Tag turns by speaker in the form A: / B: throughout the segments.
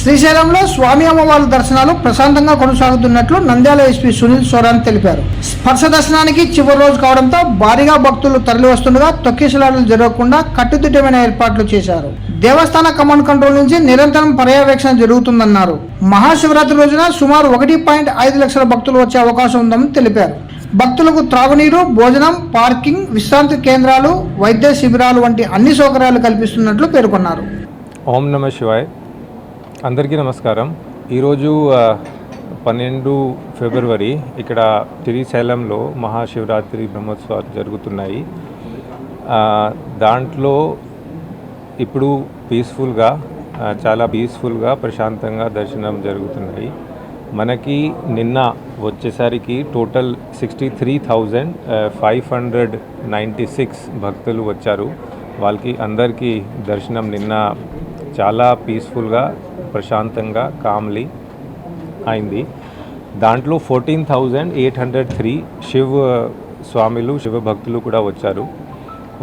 A: శ్రీశైలంలో స్వామి అమ్మవార్ల దర్శనాలు ప్రశాంతంగా కొనసాగుతున్నట్లు నంద్యాల ఎస్పీ సునీల్ సోరాన్ తెలిపారు. స్పర్శ దర్శనానికి చివరి రోజు కావడంతో భారీగా భక్తులు తరలివస్తుండగా తొక్కిసలాటలు జరగకుండా కట్టుదిట్టమైన ఏర్పాట్లు చేశారు. దేవస్థాన కమాండ్ కంట్రోల్ నుంచి నిరంతరం పర్యవేక్షణ జరుగుతుందన్నారు. మహాశివరాత్రి రోజున సుమారు 1.5 లక్షల భక్తులు వచ్చే అవకాశం ఉందని తెలిపారు. భక్తులకు త్రాగునీరు, భోజనం, పార్కింగ్, విశ్రాంతి కేంద్రాలు, వైద్య శిబిరాలు వంటి అన్ని సౌకర్యాలు కల్పిస్తున్నట్లు పేర్కొన్నారు.
B: ఓం నమః శివాయ. అందరికీ నమస్కారం. ఈరోజు 12 ఫిబ్రవరి ఇక్కడ శ్రీశైలంలో మహాశివరాత్రి బ్రహ్మోత్సవాలు జరుగుతున్నాయి. దాంట్లో ఇప్పుడు చాలా పీస్ఫుల్గా ప్రశాంతంగా దర్శనం జరుగుతున్నాయి. మనకి నిన్న వచ్చేసరికి టోటల్ 63,596 భక్తులు వచ్చారు. వాళ్ళకి అందరికీ దర్శనం నిన్న చాలా పీస్ఫుల్గా ప్రశాంతంగా కామ్లీ అయింది. దాంట్లో 14,803 శివ భక్తులు కూడా వచ్చారు.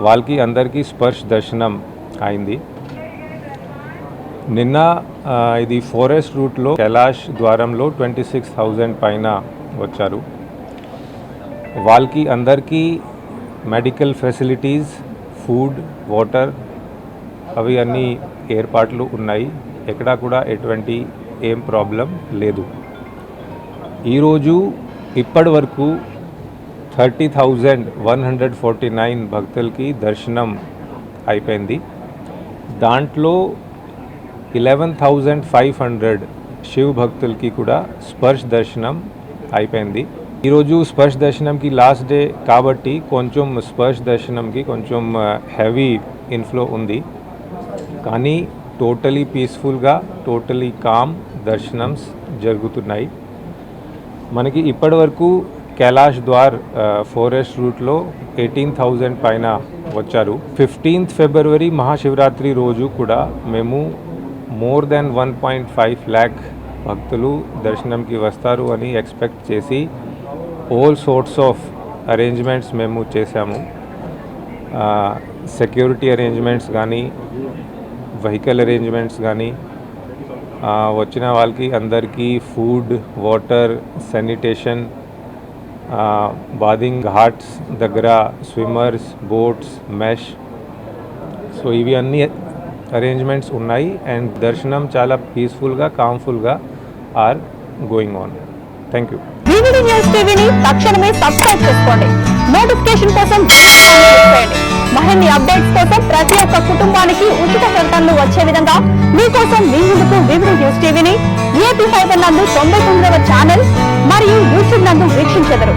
B: వాళ్ళకి అందరికీ స్పర్శ దర్శనం అయింది. నిన్న ఇది ఫారెస్ట్ రూట్లో కైలాష్ ద్వారంలో 26,000 పైన వచ్చారు. వాళ్ళకి అందరికీ మెడికల్ ఫెసిలిటీస్, ఫుడ్, వాటర్ అవి అన్నీ ఏర్పాట్లు ఉన్నాయి. ఎక్కడా కూడా ఎటువంటి ఏం ప్రాబ్లం లేదు. ఈరోజు ఇప్పటి వరకు 30,149 భక్తులకి దర్శనం అయిపోయింది. దాంట్లో 11,500 శివ భక్తులకి కూడా స్పర్శ దర్శనం అయిపోయింది. ఈరోజు స్పర్శ దర్శనంకి లాస్ట్ డే కాబట్టి కొంచెం స్పర్శ దర్శనంకి కొంచెం హెవీ ఇన్ఫ్లో ఉంది. కానీ టోటలీ పీస్ఫుల్గా, టోటలీ కామ్ దర్శనమ్స్ జరుగుతున్నాయి. మనకి ఇప్పటి వరకు కైలాష్ ద్వార్ ఫారెస్ట్ రూట్లో 18,000 పైన వచ్చారు. 15th ఫిబ్రవరి మహాశివరాత్రి రోజు కూడా మేము మోర్ దెన్ 1.5 lakh భక్తులు దర్శనంకి వస్తారు అని ఎక్స్పెక్ట్ చేసి ఆల్ సోర్ట్స్ ఆఫ్ అరేంజ్మెంట్స్ మేము చేశాము. సెక్యూరిటీ అరేంజ్మెంట్స్ కానీ, వెహికల్ అరేంజ్మెంట్స్ కానీ, వచ్చిన వాళ్ళకి అందరికీ ఫుడ్, వాటర్, శానిటేషన్, బాదింగ్ ఘాట్స్ దగ్గర స్విమ్మర్స్, బోట్స్, మెష్, సో ఇవి అన్ని అరేంజ్మెంట్స్ ఉన్నాయి. అండ్ దర్శనం చాలా పీస్ఫుల్గా, కామ్ఫుల్గా are going on. Thank you.
C: వివిడి న్యూస్ టీవీని తక్షణమే సబ్స్క్రైబ్ చేసుకోండి. నోటిఫికేషన్ కోసం మరిన్ని అప్డేట్స్ కోసం ప్రతి ఒక్క కుటుంబానికి ఉచిత ప్రకటనలు వచ్చే విధంగా మీకోసం మీ ముందుకు వివిడి న్యూస్ టీవీని ఏపీ ఫైబర్ నందు 99వ ఛానల్ మరియు యూట్యూబ్ నందు వీక్షించెదరు.